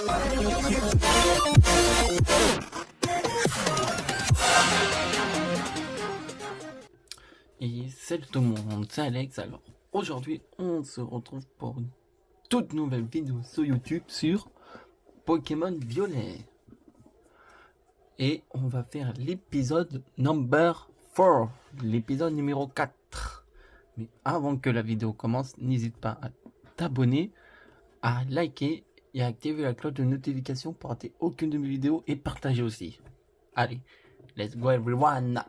Et salut tout le monde, c'est Alex. Alors aujourd'hui on se retrouve pour une toute nouvelle vidéo sur YouTube sur Pokémon Violet. Et on va faire l'épisode number 4, l'épisode numéro 4. Mais avant que la vidéo commence, n'hésite pas à t'abonner, à liker et à activer la cloche de notification pour rater aucune de mes vidéos et partager aussi. Allez, let's go everyone!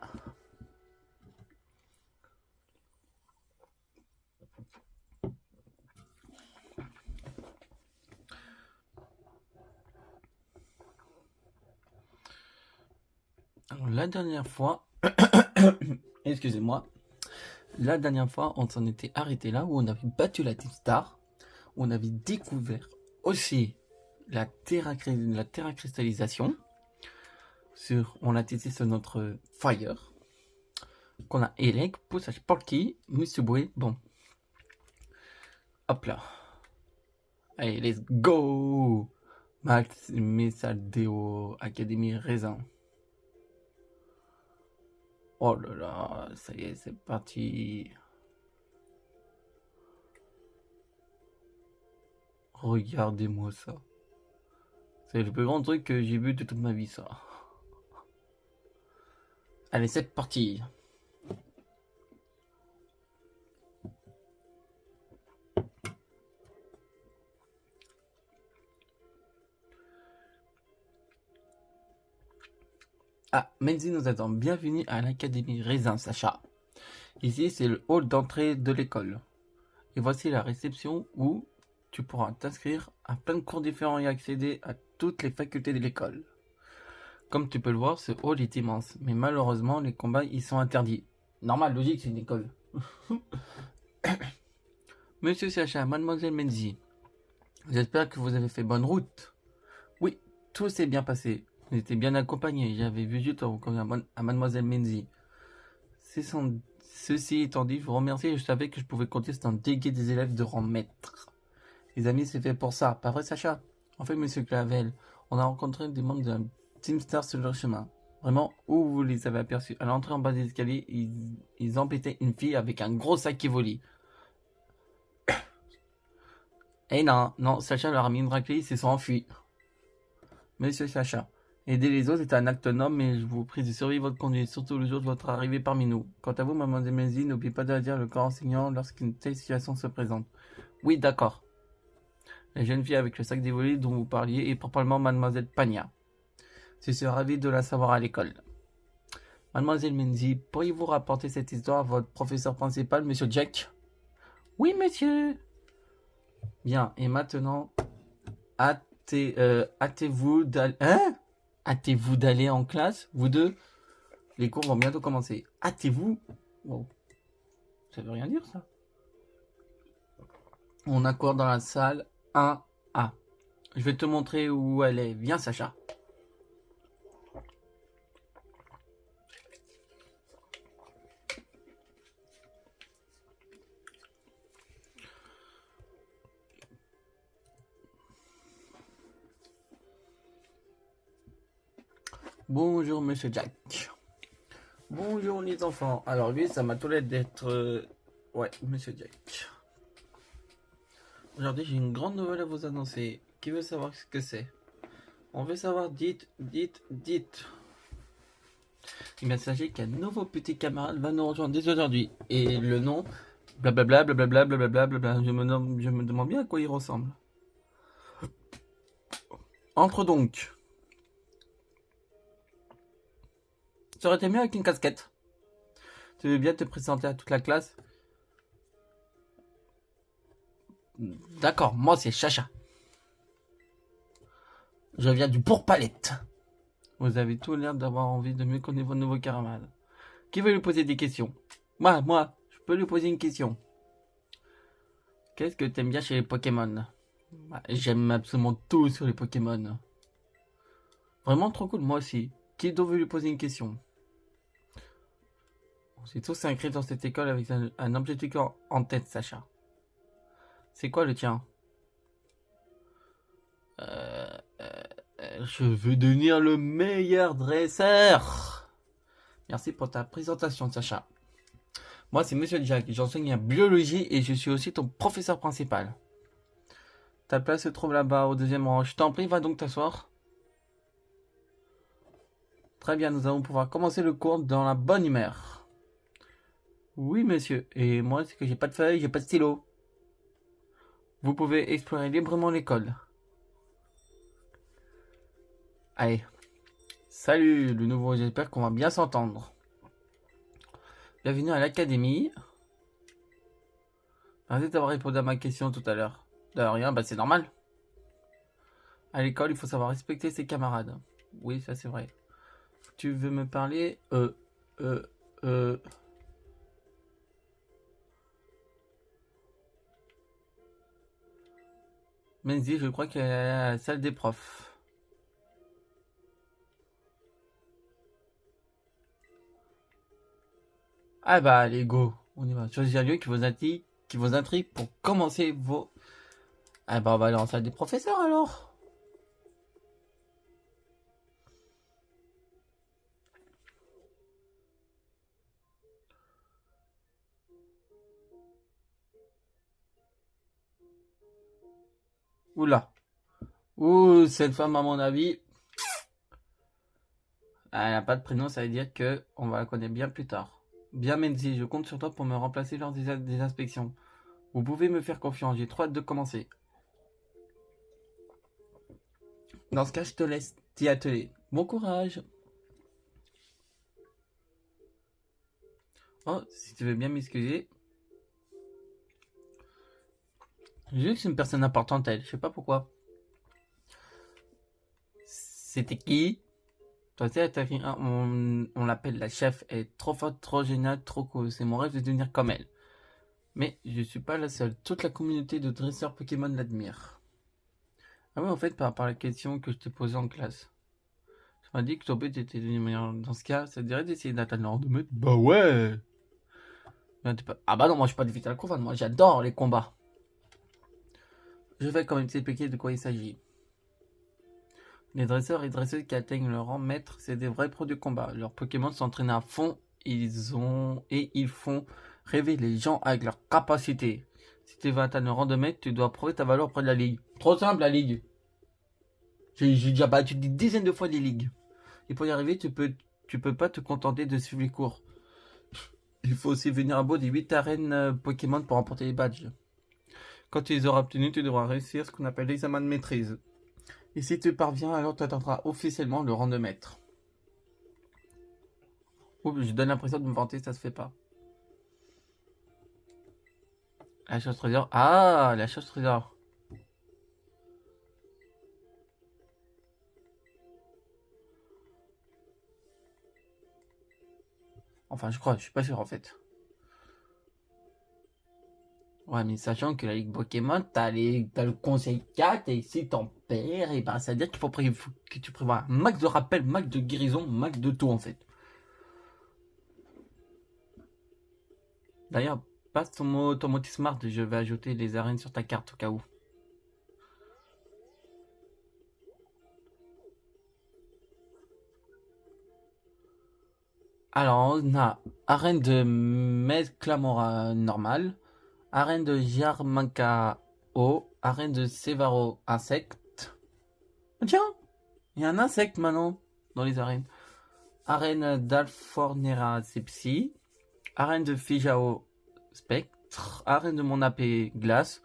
Alors, la dernière fois, excusez-moi, la dernière fois, on s'en était arrêté là où on avait battu la Team Star, où on avait découvert aussi la terra cristallisation. On l'a testé sur notre Fire, qu'on a Elec, Poussage Porky, Musubwe, bon. Hop là. Allez, let's go! Max Mesaldeo, Académie Raisin. Oh là là, ça y est, c'est parti. Regardez-moi ça. C'est le plus grand truc que j'ai vu de toute ma vie, ça. Allez, c'est parti. Ah, Menzi nous attend. Bienvenue à l'Académie Raisin, Sacha. Ici, c'est le hall d'entrée de l'école. Et voici la réception où tu pourras t'inscrire à plein de cours différents et accéder à toutes les facultés de l'école. Comme tu peux le voir, ce hall est immense. Mais malheureusement, les combats y sont interdits. Normal, logique, c'est une école. Monsieur Sacha, mademoiselle Menzi, j'espère que vous avez fait bonne route. Oui, tout s'est bien passé. Vous étiez bien accompagné. J'avais vu juste à mademoiselle Menzi. Ceci étant dit, je vous remercie et je savais que je pouvais compter sur un délégué des élèves de rang maître. Les amis, c'est fait pour ça. Pas vrai, Sacha? En fait, monsieur Clavel, on a rencontré des membres de la Team Star sur leur chemin. Vraiment, où vous les avez aperçus? À l'entrée en bas des escaliers, ils embêtaient une fille avec un gros sac Evoli. Eh non, Sacha leur a mis une raclée, ils se sont enfuis. Monsieur Sacha, aider les autres est un acte noble, mais je vous prie de surveiller votre conduite, surtout le jour de votre arrivée parmi nous. Quant à vous, mademoiselle Menzi, n'oubliez pas de dire le corps enseignant lorsqu'une telle situation se présente. Oui, d'accord. La jeune fille avec le sac dévolé dont vous parliez est probablement mademoiselle Pagna. Je suis ravi de la savoir à l'école. Mademoiselle Menzi, pourriez-vous rapporter cette histoire à votre professeur principal, monsieur Jack? Oui, monsieur. Bien, et maintenant, hâtez-vous d'aller... Hein? Hâtez-vous d'aller en classe, vous deux? Les cours vont bientôt commencer. Hâtez-vous? Wow. Ça veut rien dire, ça. On accourt dans la salle 1A. Je vais te montrer où elle est. Viens, Sacha. Bonjour, monsieur Jack. Bonjour, les enfants. Alors, lui, ça m'a tout l'air d'être... Ouais, monsieur Jack. Aujourd'hui, j'ai une grande nouvelle à vous annoncer. Qui veut savoir ce que c'est? On veut savoir, dites. Il bien s'agit qu'un nouveau petit camarade va nous rejoindre dès aujourd'hui. Et le nom, blablabla, blablabla, blablabla, blablabla. Je me demande bien à quoi il ressemble. Entre donc. Ça aurait été mieux avec une casquette. Tu veux bien te présenter à toute la classe? D'accord, moi c'est Chacha. Je viens du Pour-Palette. Vous avez tout l'air d'avoir envie de mieux connaître votre nouveau camarade. Qui veut lui poser des questions? Moi, je peux lui poser une question. Qu'est-ce que t'aimes bien chez les Pokémon? J'aime absolument tout sur les Pokémon. Vraiment trop cool, moi aussi. Qui d'autre veut lui poser une question? On s'est tous inscrits dans cette école avec un objectif en tête, Sacha. C'est quoi le tien? Je veux devenir le meilleur dresseur. Merci pour ta présentation, Sacha. Moi, c'est Monsieur Jack. J'enseigne la biologie et je suis aussi ton professeur principal. Ta place se trouve là-bas, au deuxième rang. Je t'en prie, va donc t'asseoir. Très bien, nous allons pouvoir commencer le cours dans la bonne humeur. Oui, monsieur. Et moi, c'est que j'ai pas de feuille, j'ai pas de stylo. Vous pouvez explorer librement l'école. Allez. Salut, le nouveau. J'espère qu'on va bien s'entendre. Bienvenue à l'académie. Merci d'avoir répondu à ma question tout à l'heure. De rien, bah c'est normal. À l'école, il faut savoir respecter ses camarades. Oui, ça c'est vrai. Tu veux me parler Menzi, je crois qu'elle est à la salle des profs. Ah bah, allez, go. On y va. Choisissez un lieu qui vous intrigue pour commencer vos... Ah bah, on va aller en salle des professeurs alors. Oula. Ouh, cette femme, à mon avis, elle n'a pas de prénom, ça veut dire que on va la connaître bien plus tard. Bien, Menzi, je compte sur toi pour me remplacer lors des inspections. Vous pouvez me faire confiance, j'ai trop hâte de commencer. Dans ce cas, je te laisse t'y atteler. Bon courage. Oh, si tu veux bien m'excuser. J'ai vu que c'est une personne importante, elle. Je sais pas pourquoi. C'était qui? Toi, tu sais, on l'appelle la chef. Elle est trop forte, trop géniale, trop cool. C'est mon rêve de devenir comme elle. Mais je suis pas la seule. Toute la communauté de dresseurs Pokémon l'admire. Ah oui, en fait, par rapport à la question que je t'ai posée en classe. Tu m'as dit que ton but était de devenir meilleur. Dans ce cas, ça te dirait d'essayer d'atteindre le rang de maître? Bah ouais! Ah bah non, moi je suis pas de Vital Covan, moi j'adore les combats. Je vais quand même t'expliquer de quoi il s'agit. Les dresseurs et dresseuses qui atteignent le rang maître, c'est des vrais pros du combat. Leurs Pokémon s'entraînent à fond, ils font rêver les gens avec leurs capacités. Si tu veux atteindre le rang de maître, tu dois prouver ta valeur auprès de la ligue. Trop simple la ligue. J'ai déjà battu des dizaines de fois les ligues. Et pour y arriver, tu peux pas te contenter de suivre les cours. Il faut aussi venir à bout des 8 arènes Pokémon pour remporter les badges. Quand tu les auras obtenus, tu devras réussir ce qu'on appelle l'examen de maîtrise. Et si tu parviens, alors tu atteindras officiellement le rang de maître. Oups, je donne l'impression de me vanter, ça se fait pas. La chasse trésor. Ah, la chasse trésor. Enfin, je crois, je suis pas sûr en fait. Ouais, mais sachant que la Ligue Pokémon, t'as le conseil 4, et si t'en perds, et ben, ça veut dire qu'il faut que tu prévois un max de rappel, max de guérison, max de tout en fait. D'ailleurs, passe ton mot smart, je vais ajouter les arènes sur ta carte au cas où. Alors, on a arène de Mesclamora normal, arène de Jarmanka O, arène de Sevaro insecte. Oh, tiens, il y a un insecte maintenant dans les arènes. Arène d'Alfornera Sepsi, arène de Fijao Spectre, arène de Monapé Glace,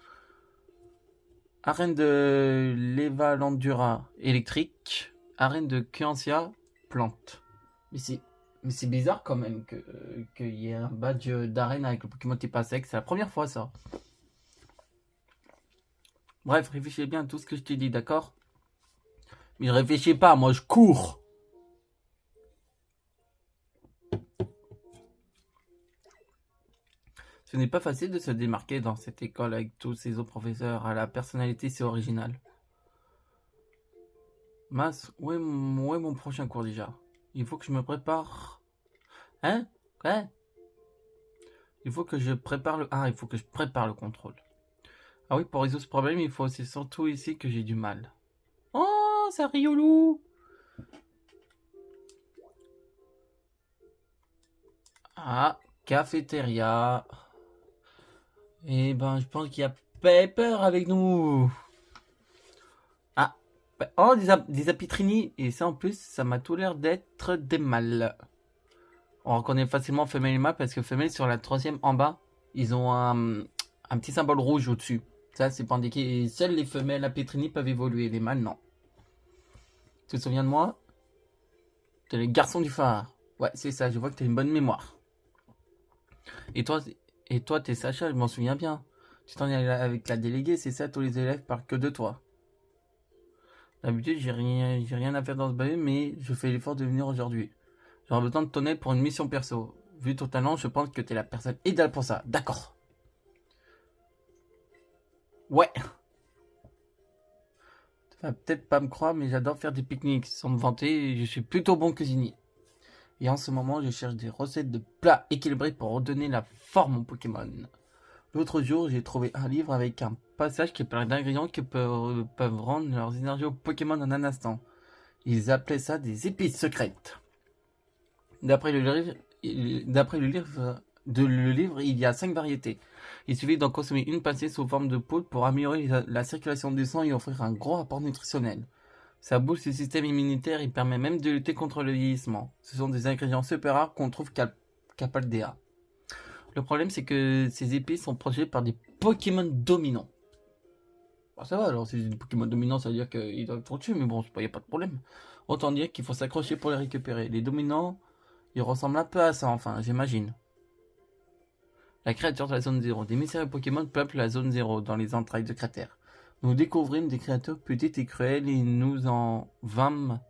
arène de Levalandura électrique, arène de Kuantia plante. Mais c'est bizarre quand même qu'il y ait un badge d'arène avec le Pokémon type insecte. C'est la première fois ça. Bref, réfléchis bien à tout ce que je t'ai dit, d'accord? Mais réfléchis pas, moi je cours. Ce n'est pas facile de se démarquer dans cette école avec tous ces autres professeurs à la personnalité si originale. Mince, où est mon prochain cours déjà? Il faut que je me prépare. Hein? Quoi? Il faut que je prépare le... Ah, il faut que je prépare le contrôle. Ah oui, pour résoudre ce problème, il faut aussi surtout ici que j'ai du mal. Oh, Oh, ça riolou. Ah, cafétéria. Eh ben, je pense qu'il y a Pepper avec nous. Ah, oh, des apitrini. Et ça, en plus, ça m'a tout l'air d'être des mâles. On reconnaît facilement femelle et mâle parce que femelle, sur la troisième en bas, ils ont un petit symbole rouge au-dessus. Ça, c'est pas indiqué. Et seules les femelles apitrini peuvent évoluer. Les mâles, non. Tu te souviens de moi? T'es le garçon du phare. Ouais, c'est ça. Je vois que t'as une bonne mémoire. Et toi, t'es Sacha, je m'en souviens bien. Tu t'en es allé avec la déléguée, c'est ça, tous les élèves parlent que de toi. D'habitude, j'ai rien à faire dans ce bahut, mais je fais l'effort de venir aujourd'hui. J'aurais besoin de ton aide pour une mission perso. Vu ton talent, je pense que t'es la personne idéale pour ça. D'accord. Ouais. Tu vas peut-être pas me croire, mais j'adore faire des pique-niques. Sans me vanter, je suis plutôt bon cuisinier. Et en ce moment, je cherche des recettes de plats équilibrés pour redonner la forme aux Pokémon. L'autre jour, j'ai trouvé un livre avec un passage qui parle d'ingrédients qui peuvent rendre leurs énergies aux Pokémon en un instant. Ils appelaient ça des épices secrètes. D'après le livre, il y a 5 variétés. Il suffit d'en consommer une pincée sous forme de poudre pour améliorer la circulation du sang et offrir un gros apport nutritionnel. Ça booste le système immunitaire et permet même de lutter contre le vieillissement. Ce sont des ingrédients super rares qu'on trouve qu'à Paldea. Le problème, c'est que ces épices sont protégées par des Pokémon dominants. Bon, ça va, alors si c'est des Pokémon dominants, ça veut dire qu'ils doivent être au-dessus, mais bon, il n'y a pas de problème. Autant dire qu'il faut s'accrocher pour les récupérer. Les dominants, ils ressemblent un peu à ça, enfin, j'imagine. La créature de la zone 0. Des mystérieux Pokémon peuplent la zone 0 dans les entrailles de cratères. Nous découvrîmes des créatures petites et cruelles et nous en vîmes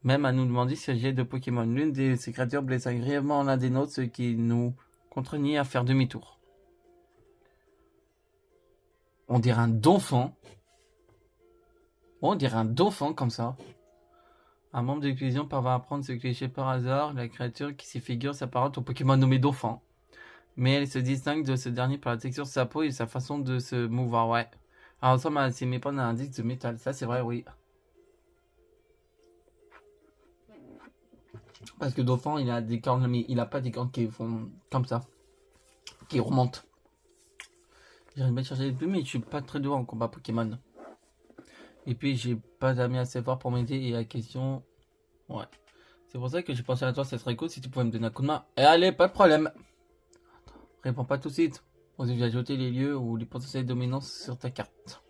même à nous demander si j'ai de Pokémon. L'une de ces créatures blessa grièvement l'un des nôtres, ce qui nous contraignit à faire demi-tour. On dirait un dauphin. On dirait un dauphin comme ça. Un membre de l'Expédition parvint à apprendre ce cliché par hasard. La créature qui s'y figure s'apparente au Pokémon nommé dauphin. Mais elle se distingue de ce dernier par la texture de sa peau et sa façon de se mouvoir, ouais. Elle ressemble à ses mépandes à un disque de métal. Ça, c'est vrai, oui. Parce que dauphin, il a des cornes, mais il a pas des cornes qui font comme ça. Qui remontent. J'aimerais bien chercher des plumes, mais je suis pas très doué en combat Pokémon. Et puis, j'ai pas d'amis assez forts pour m'aider et la question... Ouais. C'est pour ça que j'ai pensé à toi, ça serait cool si tu pouvais me donner un coup de main. Et allez, pas de problème. Réponds pas tout de suite. Vous avez ajouté les lieux ou les potentiels dominances sur ta carte.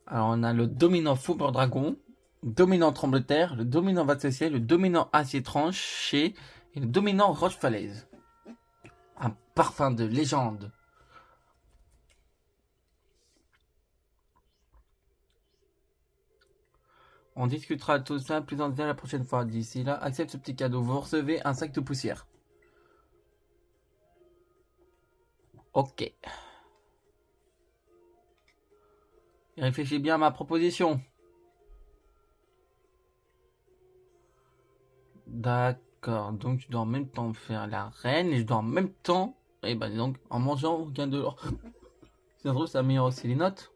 Alors, on a le dominant foudre dragon, le dominant tremble terre, le dominant vague ciel, le dominant acier tranché et le dominant roche falaise. Un parfum de légende. On discutera de tout ça plus en détail la prochaine fois. D'ici là, accepte ce petit cadeau. Vous recevez un sac de poussière. Ok. Réfléchis bien à ma proposition. D'accord. Donc, je dois en même temps faire la reine et je dois en même temps... Et ben donc, en mangeant, on gagne de l'or. Si ça se trouve, ça améliore aussi les notes.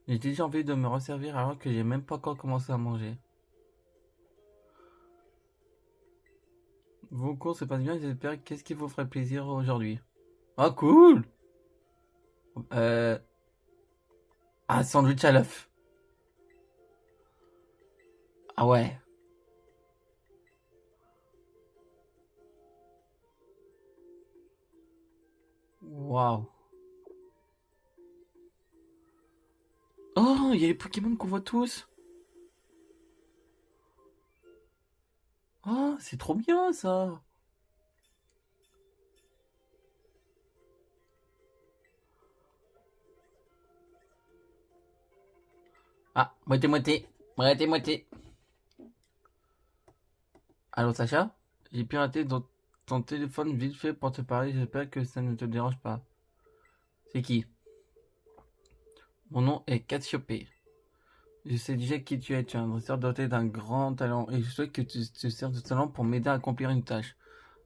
J'ai déjà envie de me resservir alors que j'ai même pas encore commencé à manger. Vos cours se passent bien, j'espère. Qu'est-ce qui vous ferait plaisir aujourd'hui? Ah, cool! Un sandwich à l'œuf. Ah ouais. Waouh. Oh, il y a les Pokémon qu'on voit tous. Oh, c'est trop bien ça. Ah, moitié-moitié. Moitié-moitié. Allô, Sacha? J'ai piraté ton téléphone vite fait pour te parler. J'espère que ça ne te dérange pas. C'est qui? Mon nom est Cassiopée. Je sais déjà qui tu es. Tu es un dresseur doté d'un grand talent. Et je souhaite que tu te sers de ce talent pour m'aider à accomplir une tâche.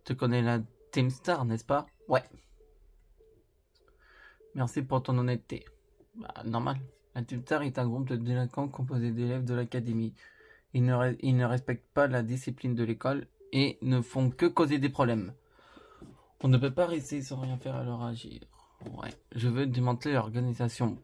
Tu connais la Team Star, n'est-ce pas? Ouais. Merci pour ton honnêteté. Bah, normal. Un tuteur est un groupe de délinquants composé d'élèves de l'académie. Ils ne respectent pas la discipline de l'école et ne font que causer des problèmes. On ne peut pas rester sans rien faire à leur agir. Ouais, je veux démanteler l'organisation.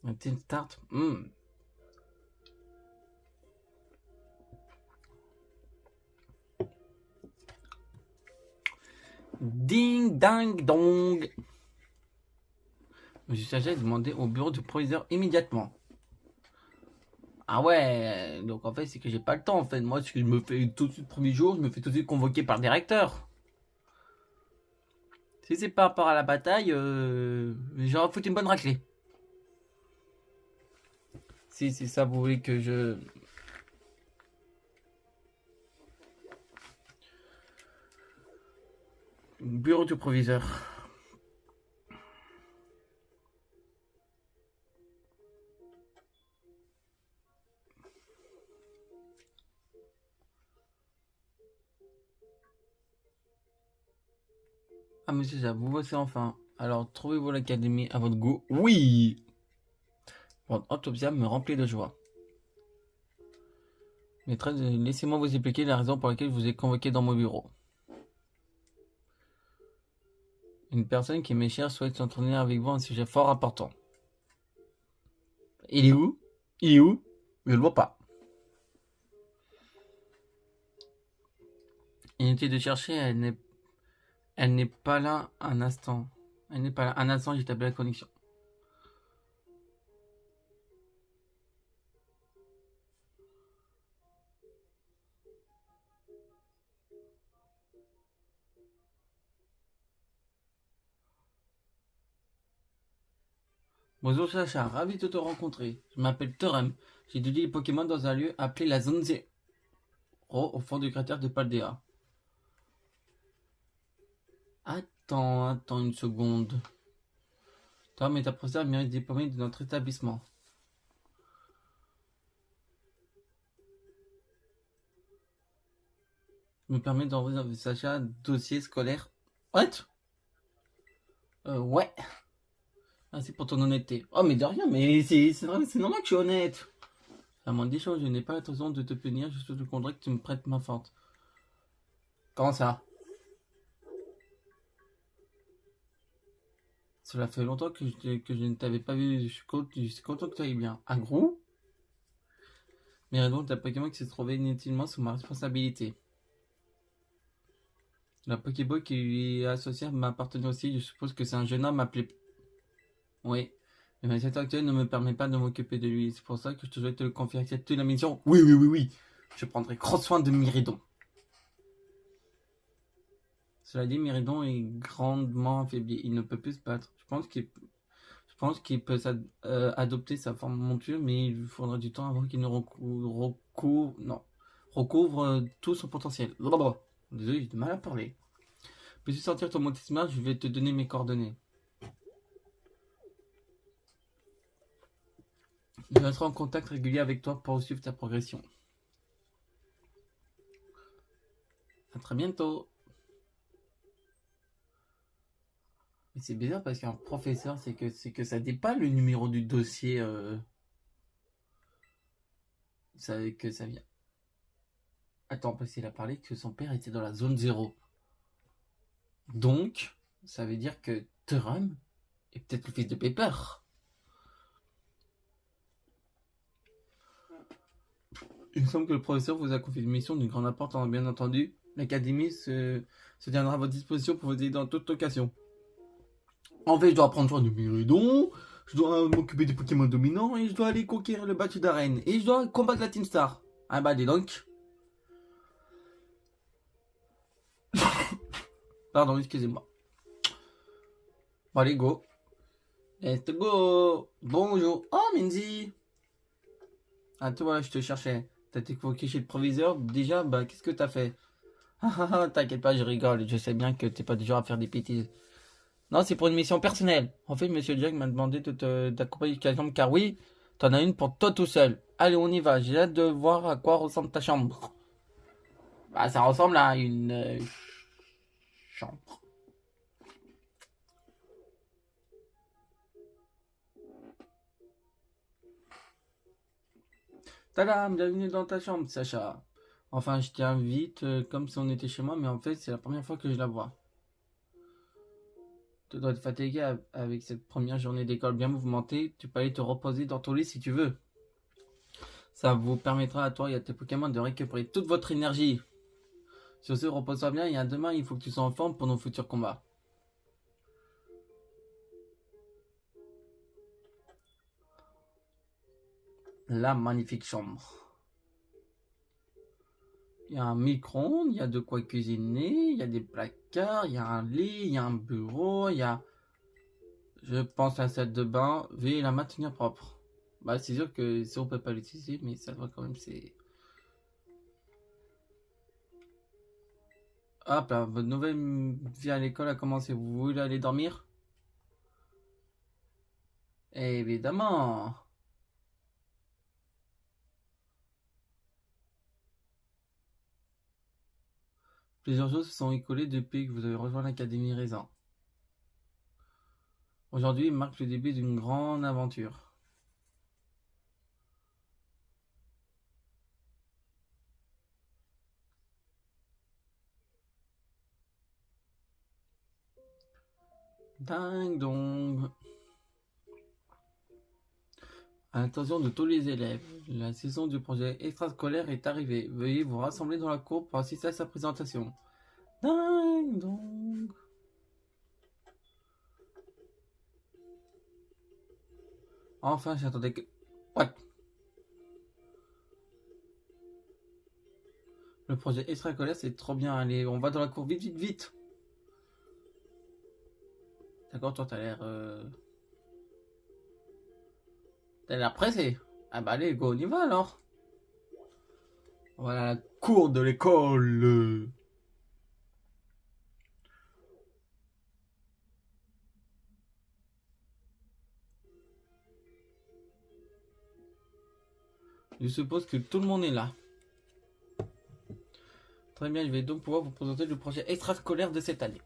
Un team start. Ding dang dong. Monsieur Saget a demandé au bureau du proviseur immédiatement. Ah ouais, donc en fait c'est que j'ai pas le temps en fait. Moi ce que je me fais tout de suite le premier jour, je me fais tout de suite convoquer par le directeur. Si c'est par rapport à la bataille, j'aurais foutu une bonne raclée. Si c'est ça vous voulez que je... Bureau du proviseur. Ah monsieur Saget, vous bossez enfin. Alors trouvez-vous l'académie à votre goût? Oui. Votre enthousiasme me remplit de joie. Maîtresse, laissez-moi vous expliquer la raison pour laquelle je vous ai convoqué dans mon bureau. Une personne qui m'est chère souhaite s'entretenir avec vous un sujet fort important. Il est où? Il est où? Je ne le vois pas. Inutile de chercher, elle n'est pas là un instant. Elle n'est pas là un instant, j'établis la connexion. Bonjour Sacha, ravi de te rencontrer. Je m'appelle Terem. J'étudie les Pokémon dans un lieu appelé la Zone 0, au fond du cratère de Paldea. Attends une seconde. Tom est un professeur mérite diplômé de notre établissement. Je me permets d'envoyer Sacha un dossier scolaire. What? Ouais. Merci pour ton honnêteté. Oh, mais de rien, mais c'est normal que je suis honnête. À moins des choses, je n'ai pas l'intention de te punir, je te voudrais que tu me prêtes main forte. Comment ça? Cela fait longtemps que je ne t'avais pas vu, je suis content que tu ailles bien. Un gros? Mais donc, un Pokémon qui s'est trouvé inutilement sous ma responsabilité. La Pokéball qui lui est associée m'appartenait aussi, je suppose que c'est un jeune homme appelé... Oui. Mais ma situation actuelle ne me permet pas de m'occuper de lui. C'est pour ça que je te souhaite te le confier. Accepter la mission. Oui. Je prendrai grand soin de Myridon. Cela dit, Myridon est grandement affaibli. Il ne peut plus se battre. Je pense qu'il peut adopter sa forme montueuse, mais il lui faudra du temps avant qu'il ne recouvre tout son potentiel. Blablabla. Désolé, j'ai du mal à parler. Peux-tu sortir ton motisme? Je vais te donner mes coordonnées. Je resterai en contact régulier avec toi pour suivre ta progression. À très bientôt. Mais c'est bizarre parce qu'un professeur, c'est que ça dit pas le numéro du dossier que ça vient. Attends, parce qu'il a parlé que son père était dans la zone 0. Donc, ça veut dire que Thurum est peut-être le fils de Pepper. Il me semble que le professeur vous a confié une mission d'une grande importance, bien entendu. L'académie se tiendra à votre disposition pour vous aider dans toute occasion. En fait, je dois prendre soin de Myridon, Je dois m'occuper des Pokémon dominants et je dois aller conquérir le badge d'arène. Et je dois combattre la Team Star. Ah bah dis donc. Pardon, excusez-moi. Bon, allez, go. Let's go. Bonjour. Oh, Minzy. Ah, toi, voilà, je te cherchais. T'as été convoqué chez le proviseur. Déjà, bah, qu'est-ce que t'as fait? T'inquiète pas, je rigole. Je sais bien que t'es pas du genre à faire des bêtises. Non, c'est pour une mission personnelle. En fait, Monsieur Jack m'a demandé de t'accompagner jusqu'à la chambre, car oui, t'en as une pour toi tout seul. Allez, on y va. J'ai hâte de voir à quoi ressemble ta chambre. Bah, ça ressemble à une chambre. Tadam, bienvenue dans ta chambre, Sacha. Enfin, je t'invite comme si on était chez moi, mais en fait, c'est la première fois que je la vois. Tu dois être fatigué avec cette première journée d'école bien mouvementée. Tu peux aller te reposer dans ton lit si tu veux. Ça vous permettra à toi et à tes Pokémon de récupérer toute votre énergie. Sur ce, repose-toi bien et à demain, il faut que tu sois en forme pour nos futurs combats. La magnifique chambre. Il y a un micro-ondes, il y a de quoi cuisiner, il y a des placards, il y a un lit, il y a un bureau, il y a... Je pense la salle de bain. Veuillez la maintenir propre. Bah, c'est sûr que ça, on peut pas l'utiliser, mais ça doit quand même, c'est... Hop là, votre nouvelle vie à l'école a commencé. Vous voulez aller dormir? Évidemment. Plusieurs choses se sont écoulées depuis que vous avez rejoint l'Académie Raisin. Aujourd'hui marque le début d'une grande aventure. Ding dong. À l'attention de tous les élèves, la saison du projet extrascolaire est arrivée. Veuillez vous rassembler dans la cour pour assister à sa présentation. Ding dong. Enfin, j'attendais que... What? Le projet extrascolaire, c'est trop bien. Allez, on va dans la cour, vite, vite, vite. D'accord, toi, t'as l'air... T'as l'air pressé. Ah bah allez, go, on y va alors. Voilà la cour de l'école. Je suppose que tout le monde est là. Très bien, je vais donc pouvoir vous présenter le projet extrascolaire de cette année.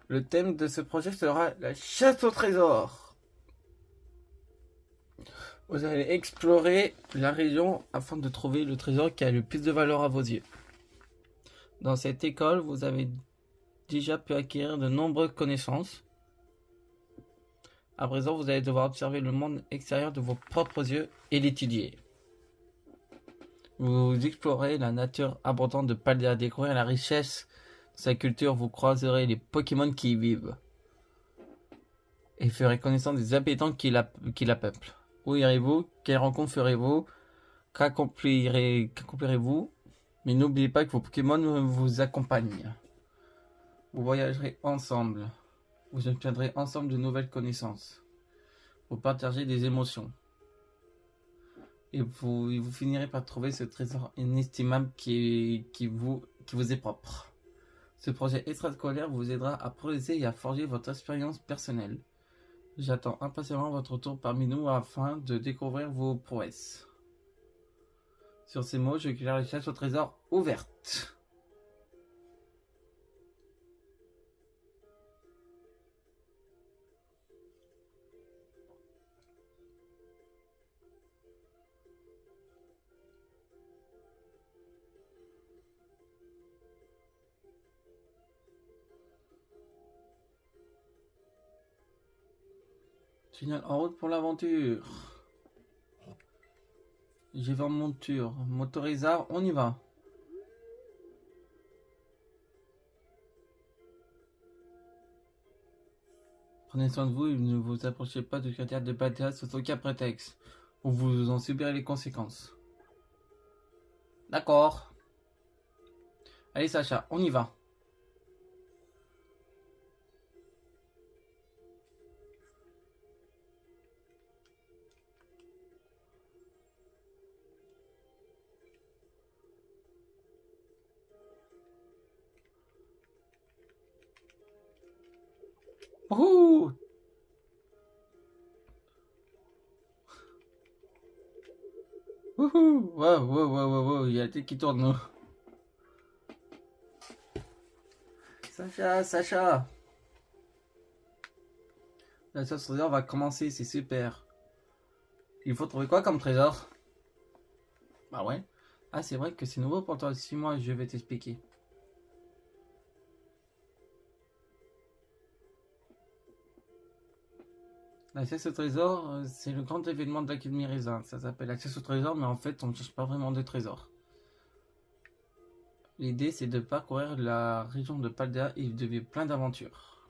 Le thème de ce projet sera la chasse au trésor. Vous allez explorer la région afin de trouver le trésor qui a le plus de valeur à vos yeux. Dans cette école, vous avez déjà pu acquérir de nombreuses connaissances. À présent, vous allez devoir observer le monde extérieur de vos propres yeux et l'étudier. Vous explorez la nature abondante de Paldea, découvrir la richesse de sa culture, vous croiserez les Pokémon qui y vivent. Et ferez connaissance des habitants qui la peuplent. Où irez-vous? Quelles rencontres ferez-vous? Qu'accomplirez-vous? Mais n'oubliez pas que vos Pokémon vous accompagnent. Vous voyagerez ensemble. Vous obtiendrez ensemble de nouvelles connaissances. Vous partagerez des émotions. Et vous finirez par trouver ce trésor inestimable qui vous est propre. Ce projet extrascolaire vous aidera à progresser et à forger votre expérience personnelle. J'attends impatiemment votre retour parmi nous afin de découvrir vos prouesses. Sur ces mots, je déclare la chasse au trésor ouverte. Signal en route pour l'aventure. J'y vais en monture. Motorisard, on y va. Prenez soin de vous et ne vous approchez pas de critères de Balthea sous aucun prétexte, ou vous en subirez les conséquences. D'accord. Allez Sacha, on y va. Wouhou! Wouhou! Wow, wow, wow, wow, wow, il y a la tête qui tourne. Sacha, Sacha! La chasse au trésor va commencer, c'est super. Il faut trouver quoi comme trésor? Bah ouais. Ah, c'est vrai que c'est nouveau pour toi. Suis-moi, je vais t'expliquer. La chasse au trésor, c'est le grand événement de l'Académie Raisin. Ça s'appelle la chasse au trésor, mais en fait, on ne cherche pas vraiment de trésor. L'idée, c'est de parcourir la région de Paldea et de vivre plein d'aventures.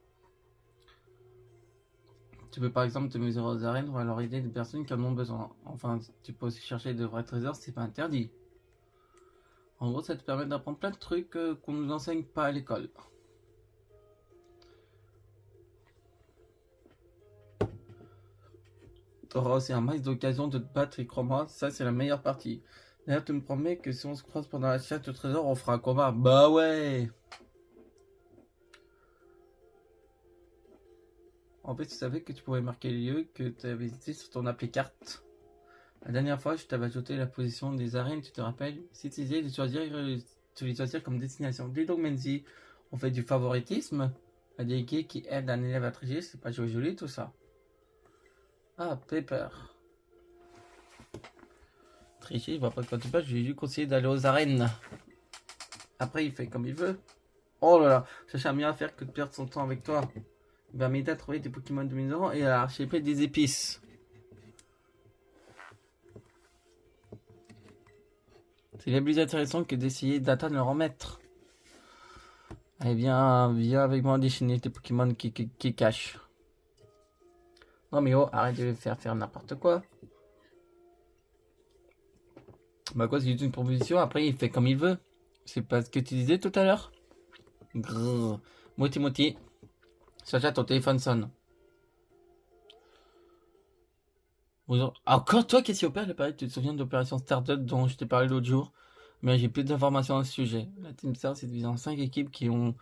Tu peux par exemple te mesurer aux arènes ou alors aider des personnes qui en ont besoin. Enfin, tu peux aussi chercher de vrais trésors, c'est pas interdit. En gros, ça te permet d'apprendre plein de trucs qu'on nous enseigne pas à l'école. Tu auras aussi un max d'occasion de te battre et crois-moi, ça c'est la meilleure partie. D'ailleurs, tu me promets que si on se croise pendant la chasse au trésor, on fera un combat. Bah ouais! En fait, tu savais que tu pouvais marquer les lieux que tu avais visités sur ton appli carte. La dernière fois, je t'avais ajouté la position des arènes, tu te rappelles? Si tu disais de choisir, tu les choisir comme destination. Dis donc, Menzi, on fait du favoritisme? À des guides qui aident un élève à tricher, c'est pas joli tout ça. Ah, Pepper. Tricher, il va pas quand tu passes, je lui ai conseillé d'aller aux arènes. Après, il fait comme il veut. Oh là là, ça cherche mieux à faire que de perdre son temps avec toi. Il va m'aider à trouver des Pokémon dominants et à archiver des épices. C'est bien plus intéressant que d'essayer d'atteindre leur maître. Allez, viens avec moi déchaîner tes Pokémon qui cachent. Non mais oh, arrête de faire n'importe quoi. Bah quoi, c'est une proposition, après il fait comme il veut. C'est pas ce que tu disais tout à l'heure. Grrr. Moti. Sacha, ton téléphone sonne. Bonjour. Encore toi, qu'est-ce qui opère l'appareil? Tu te souviens de l'opération Stardust dont je t'ai parlé l'autre jour? Mais j'ai plus d'informations à ce sujet. La Team Star c'est divisé en 5 équipes qui ont...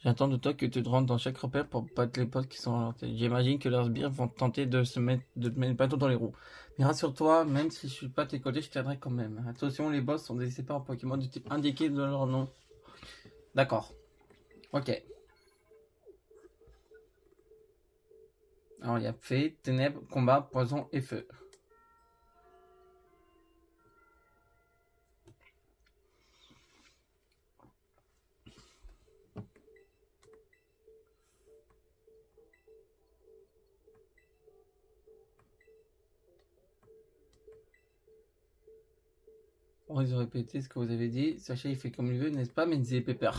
J'attends de toi que tu te rentres dans chaque repère pour battre les potes qui sont à leur tête. J'imagine que leurs sbires vont tenter de te mettre pas dans les roues. Mais rassure-toi, même si je suis pas à tes côtés, je t'aiderai quand même. Attention, les boss sont des séparés Pokémon du type indiqué de leur nom. D'accord. Ok. Alors il y a fée, ténèbres, combat, poison et feu. On va répéter ce que vous avez dit. Sacha il fait comme il veut, n'est-ce pas, Menzi Pepper?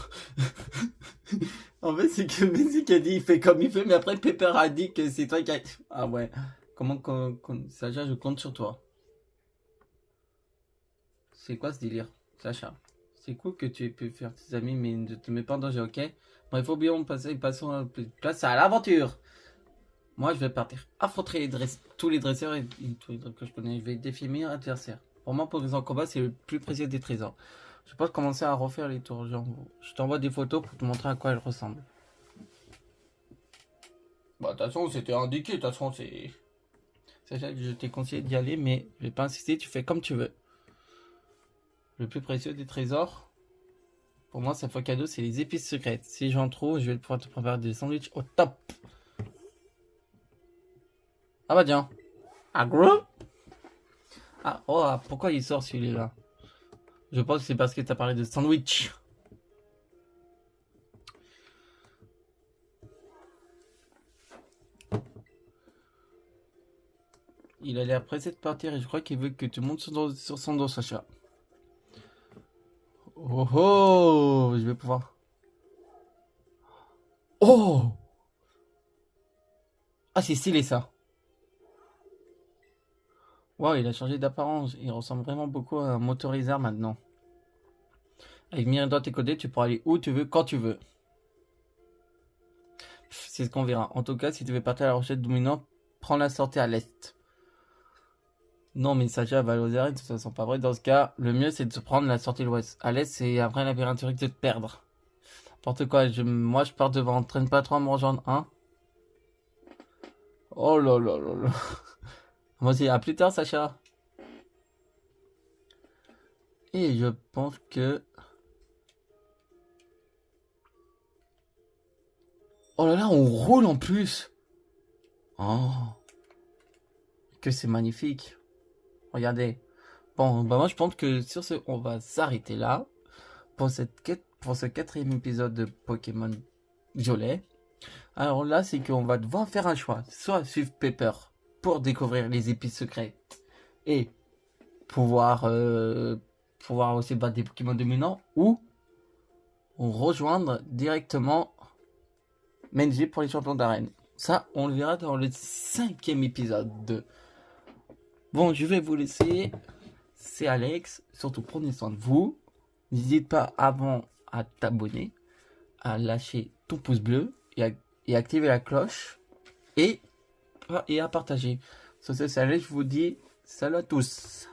En fait, c'est que Menzi qui a dit il fait comme il veut, mais après Pepper a dit que c'est toi qui a... Ah ouais. Comment Sacha, je compte sur toi. C'est quoi ce délire, Sacha? C'est cool que tu aies pu faire tes amis, mais ne te mets pas en danger, ok? Bon, il faut bien passons à place à l'aventure. Moi, je vais partir affronter tous les dresseurs et tous les dresseurs que je connais. Je vais défier mes adversaires. Pour moi, pour les en combat, c'est le plus précieux des trésors. Je pense commencer à refaire les tours. Je t'envoie des photos pour te montrer à quoi elles ressemblent. Bah, de toute façon, c'était indiqué. De toute façon, c'est... Sacha, je t'ai conseillé d'y aller, mais je vais pas insister. Tu fais comme tu veux. Le plus précieux des trésors, pour moi, cette fois cadeau, c'est les épices secrètes. Si j'en trouve, je vais pouvoir te préparer des sandwichs au top. Ah bah tiens. Ah gros. Ah oh, pourquoi il sort celui-là? Je pense que c'est parce que t'as parlé de sandwich. Il a l'air pressé de partir et je crois qu'il veut que tu montes sur son dos, Sacha. Oh oh, je vais pouvoir. Oh! Ah, c'est stylé ça. Waouh, il a changé d'apparence. Il ressemble vraiment beaucoup à un motoriseur maintenant. Avec Mirador codé, tu pourras aller où tu veux, quand tu veux. C'est ce qu'on verra. En tout cas, si tu veux partir à la recherche dominant, prends la sortie à l'est. Non, mais Sacha va aux arènes, ça sent pas vrai. Dans ce cas, le mieux c'est de se prendre la sortie de l'ouest. À l'est, c'est après labyrinthe de te perdre. N'importe quoi, moi je pars devant. Traîne pas trop à me rejoindre, hein. Oh là là là là. Moi aussi, à plus tard, Sacha. Et je pense que. Oh là là, on roule en plus. Oh, que c'est magnifique. Regardez. Bon, bah moi je pense que sur ce, on va s'arrêter là pour pour ce quatrième épisode de Pokémon Violet. Alors là, c'est qu'on va devoir faire un choix. Soit suivre Pepper pour découvrir les épices secrets et pouvoir, pouvoir aussi battre des Pokémon dominants, ou rejoindre directement Menji pour les champions d'arène. Ça, on le verra dans le 5e épisode. Bon, je vais vous laisser. C'est Alex. Surtout, prenez soin de vous. N'hésite pas avant à t'abonner, à lâcher ton pouce bleu et activer la cloche et à partager. Sur ce, c'est Alex, je vous dis salut à tous.